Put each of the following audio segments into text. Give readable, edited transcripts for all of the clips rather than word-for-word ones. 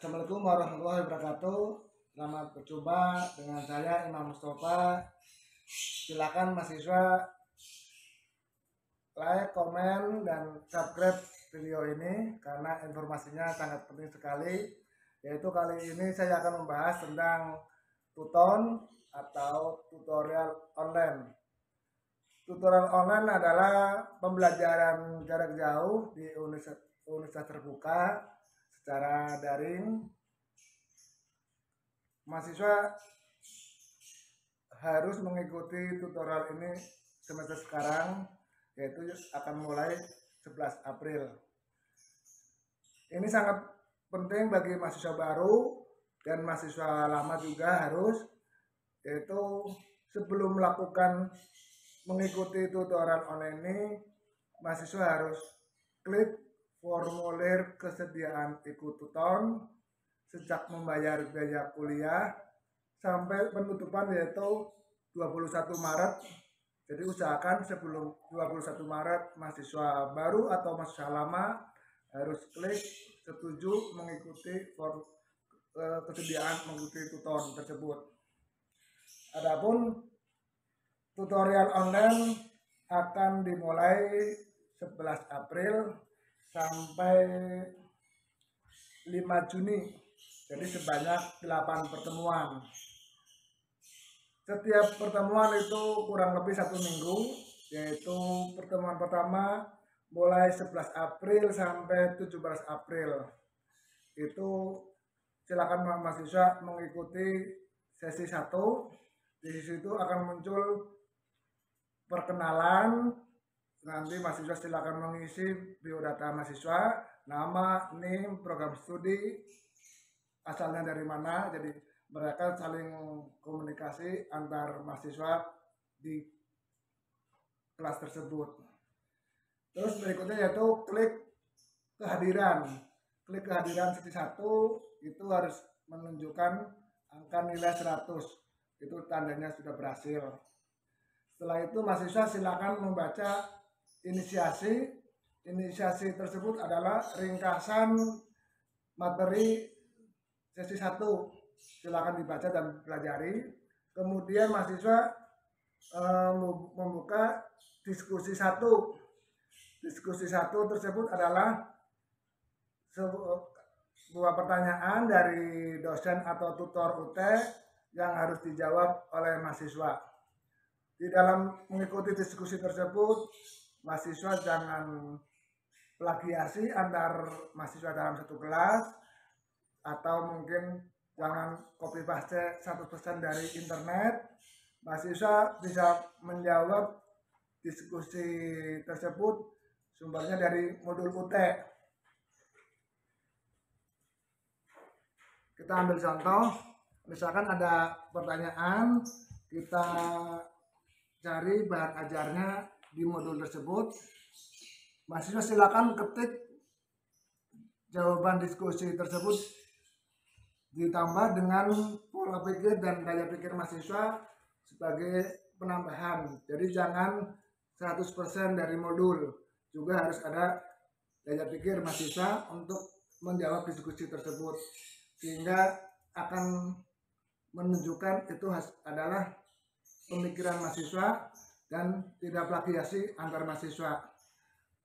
Assalamualaikum warahmatullahi wabarakatuh. Selamat berjumpa dengan saya Imam Mustafa. Silakan mahasiswa like, komen, dan subscribe video ini karena informasinya sangat penting sekali. Yaitu kali ini saya akan membahas tentang Tuton atau tutorial online. Tutorial online adalah pembelajaran jarak jauh di universitas terbuka secara daring. Mahasiswa harus mengikuti tutorial ini semester sekarang, yaitu akan mulai 11 April. Ini sangat penting bagi mahasiswa baru dan mahasiswa lama juga harus, yaitu sebelum melakukan mengikuti tutorial online ini, mahasiswa harus klik formulir kesediaan ikut tuton sejak membayar biaya kuliah sampai penutupan yaitu 21 Maret. Jadi usahakan sebelum 21 Maret mahasiswa baru atau mahasiswa lama harus klik setuju mengikuti kesediaan mengikuti tuton tersebut. Adapun tutorial online akan dimulai 11 April sampai 5 Juni. Jadi sebanyak 8 pertemuan. Setiap pertemuan itu kurang lebih 1 minggu, yaitu pertemuan pertama mulai 11 April sampai 17 April. Itu silakan mahasiswa mengikuti sesi 1. Di situ akan muncul perkenalan, nanti mahasiswa silakan mengisi biodata mahasiswa, nama, NIM, program studi, asalnya dari mana. Jadi mereka saling komunikasi antar mahasiswa di kelas tersebut. Terus berikutnya yaitu klik kehadiran. Klik kehadiran sesi 1 itu harus menunjukkan angka nilai 100. Itu tandanya sudah berhasil. Setelah itu mahasiswa silakan membaca inisiasi. Inisiasi tersebut adalah ringkasan materi sesi 1. Silakan dibaca dan pelajari. Kemudian mahasiswa membuka diskusi 1. Diskusi 1 tersebut adalah sebuah pertanyaan dari dosen atau tutor UT yang harus dijawab oleh mahasiswa. Di dalam mengikuti diskusi tersebut, mahasiswa jangan plagiasi antar mahasiswa dalam satu kelas, atau mungkin jangan copy paste 100% dari internet. Mahasiswa bisa menjawab diskusi tersebut sumbernya dari modul UT. Kita ambil contoh, misalkan ada pertanyaan, kita cari bahan ajarnya di modul tersebut. Mahasiswa silakan ketik jawaban diskusi tersebut ditambah dengan pola pikir dan daya pikir mahasiswa sebagai penambahan. Jadi jangan 100% dari modul, juga harus ada daya pikir mahasiswa untuk menjawab diskusi tersebut, sehingga akan menunjukkan itu adalah pemikiran mahasiswa dan tidak plagiasi antar mahasiswa.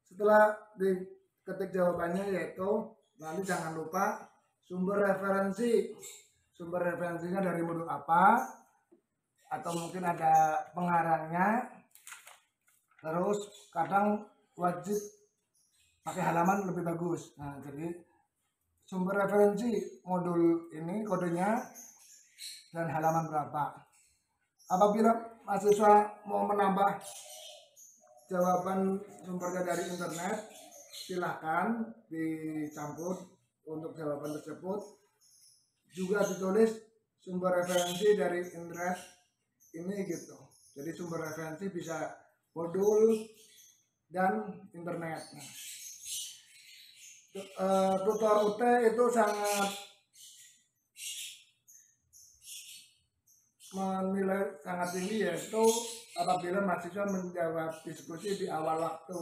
Setelah diketik jawabannya, yaitu nanti jangan lupa sumber referensi. Sumber referensinya dari modul apa, atau mungkin ada pengarangnya. Terus kadang wajib pakai halaman lebih bagus. Nah, jadi sumber referensi modul ini kodenya dan halaman berapa. Apabila mahasiswa mau menambah jawaban sumbernya dari internet, silahkan dicampur untuk jawaban tersebut. Juga ditulis sumber referensi dari internet ini gitu. Jadi sumber referensi bisa modul dan internet. Tutor UT itu sangat menilai sangat tinggi, yaitu apabila mahasiswa menjawab diskusi di awal waktu,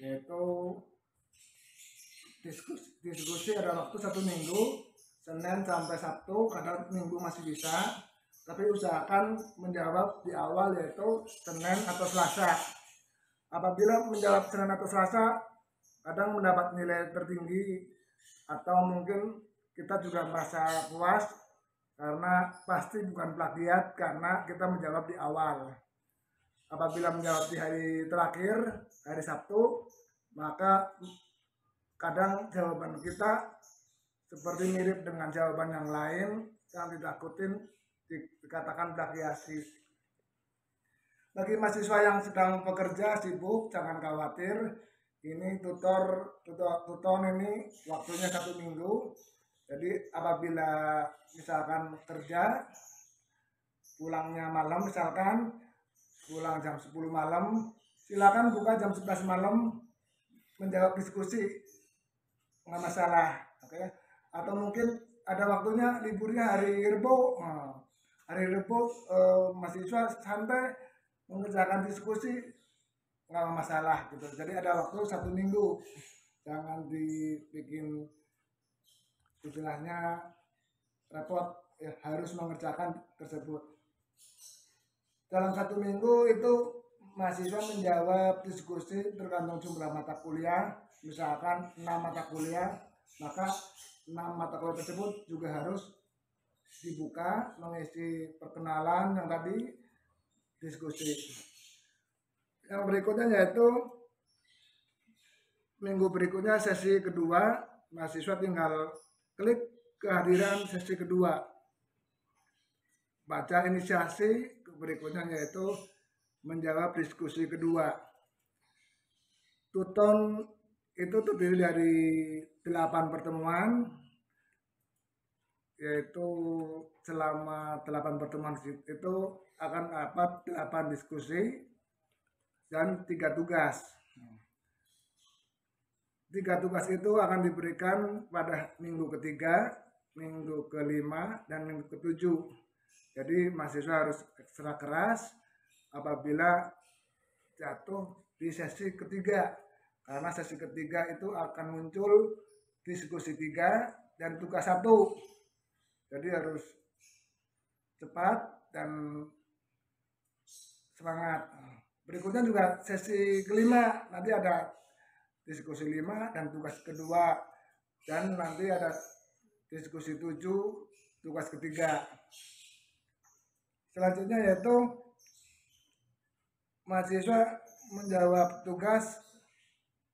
yaitu diskusi ada waktu 1 minggu Senin sampai Sabtu, kadang Minggu masih bisa, tapi usahakan menjawab di awal yaitu Senin atau Selasa. Apabila menjawab Senin atau Selasa, kadang mendapat nilai tertinggi atau mungkin kita juga merasa puas karena pasti bukan plagiat karena kita menjawab di awal. Apabila menjawab di hari terakhir, hari Sabtu, maka kadang jawaban kita seperti mirip dengan jawaban yang lain yang ditakutin dikatakan plagiasi. Bagi mahasiswa yang sedang bekerja sibuk, jangan khawatir. Ini tutor ini waktunya 1 minggu. Jadi apabila misalkan kerja, pulangnya malam misalkan, pulang jam 10 malam, silakan buka jam 11 malam menjawab diskusi, nggak masalah. Oke. Atau mungkin ada waktunya liburnya hari Rebo. Nah, hari Rebo mahasiswa santai mengerjakan diskusi, nggak masalah gitu. Jadi ada waktu 1 minggu, jangan dibikin istilahnya repot ya, harus mengerjakan tersebut. Dalam 1 minggu itu mahasiswa menjawab diskusi tergantung jumlah mata kuliah. Misalkan 6 mata kuliah, maka 6 mata kuliah tersebut juga harus dibuka, mengisi perkenalan yang tadi, diskusi. Yang berikutnya yaitu minggu berikutnya sesi kedua, mahasiswa tinggal klik kehadiran sesi kedua, baca inisiasi. Berikutnya yaitu menjawab diskusi kedua. Tuton itu terdiri dari 8 pertemuan, yaitu selama 8 pertemuan itu akan dapat 8 diskusi dan 3 tugas. 3 tugas itu akan diberikan pada minggu ketiga, minggu kelima, dan minggu ketujuh. Jadi mahasiswa harus ekstra keras apabila jatuh di sesi ketiga, karena sesi ketiga itu akan muncul diskusi 3 dan tugas 1. Jadi harus cepat dan semangat. Berikutnya juga sesi kelima, nanti ada diskusi 5 dan tugas kedua, dan nanti ada diskusi 7 tugas ketiga. Selanjutnya yaitu mahasiswa menjawab tugas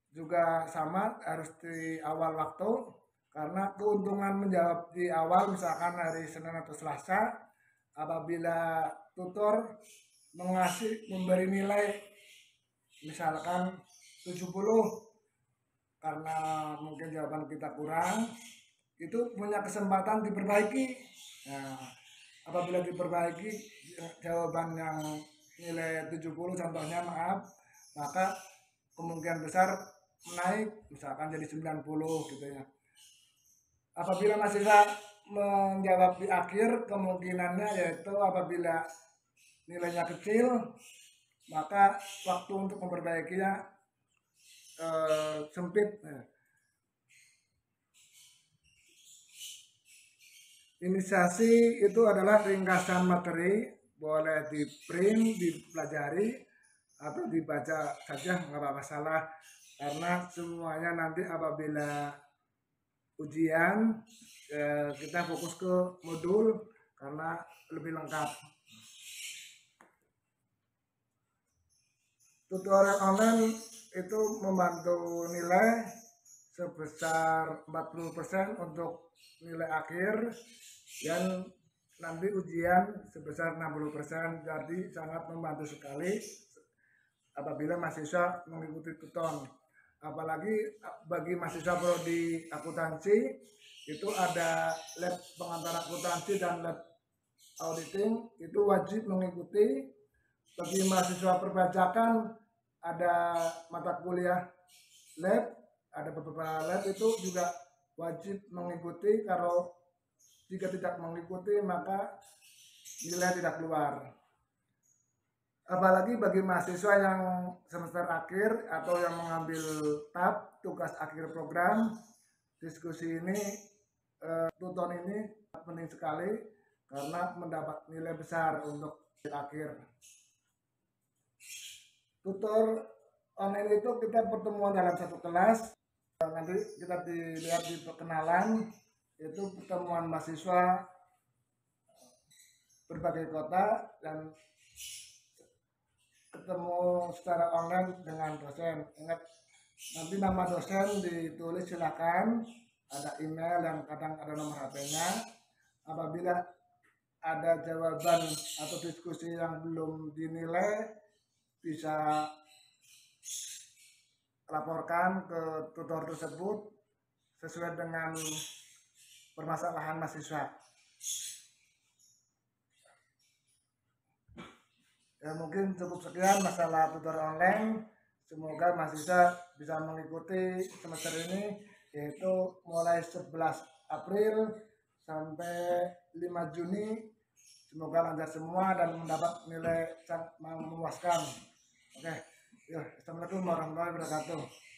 juga sama, harus di awal waktu, karena keuntungan menjawab di awal misalkan hari Senin atau Selasa, apabila tutor memberi nilai misalkan 70 karena mungkin jawaban kita kurang, itu punya kesempatan diperbaiki. Nah, apabila diperbaiki jawaban yang nilai 70 contohnya, maka kemungkinan besar naik misalkan jadi 90 gitu ya. Apabila mahasiswa menjawab di akhir, kemungkinannya yaitu apabila nilainya kecil, maka waktu untuk memperbaikinya sempit. Inisiasi itu adalah ringkasan materi, boleh di print, dipelajari, atau dibaca saja, nggak apa-apa salah, karena semuanya nanti apabila ujian kita fokus ke modul karena lebih lengkap. Tutorial online itu membantu nilai sebesar 40% untuk nilai akhir, dan nanti ujian sebesar 60%. Jadi sangat membantu sekali apabila mahasiswa mengikuti tuton. Apalagi bagi mahasiswa prodi akuntansi, itu ada lab pengantar akuntansi dan lab auditing, itu wajib mengikuti. Bagi mahasiswa perpajakan ada mata kuliah lab, ada beberapa lab itu juga wajib mengikuti. Kalau jika tidak mengikuti maka nilai tidak keluar. Apalagi bagi mahasiswa yang semester akhir atau yang mengambil tab tugas akhir program, diskusi ini tutor ini penting sekali karena mendapat nilai besar untuk akhir. Tutor online itu kita pertemuan dalam satu kelas. Nanti kita dilihat di perkenalan, itu pertemuan mahasiswa berbagai kota dan ketemu secara online dengan dosen. Ingat, nanti nama dosen ditulis, silakan, ada email dan kadang ada nomor HP-nya. Apabila ada jawaban atau diskusi yang belum dinilai, bisa laporkan ke tutor tersebut sesuai dengan permasalahan mahasiswa. Ya, mungkin cukup sekian masalah tutor online. Semoga mahasiswa bisa mengikuti semester ini, yaitu mulai 11 April sampai 5 Juni. Semoga lancar semua dan mendapat nilai memuaskan. Oke, ya, Assalamualaikum warahmatullahi wabarakatuh.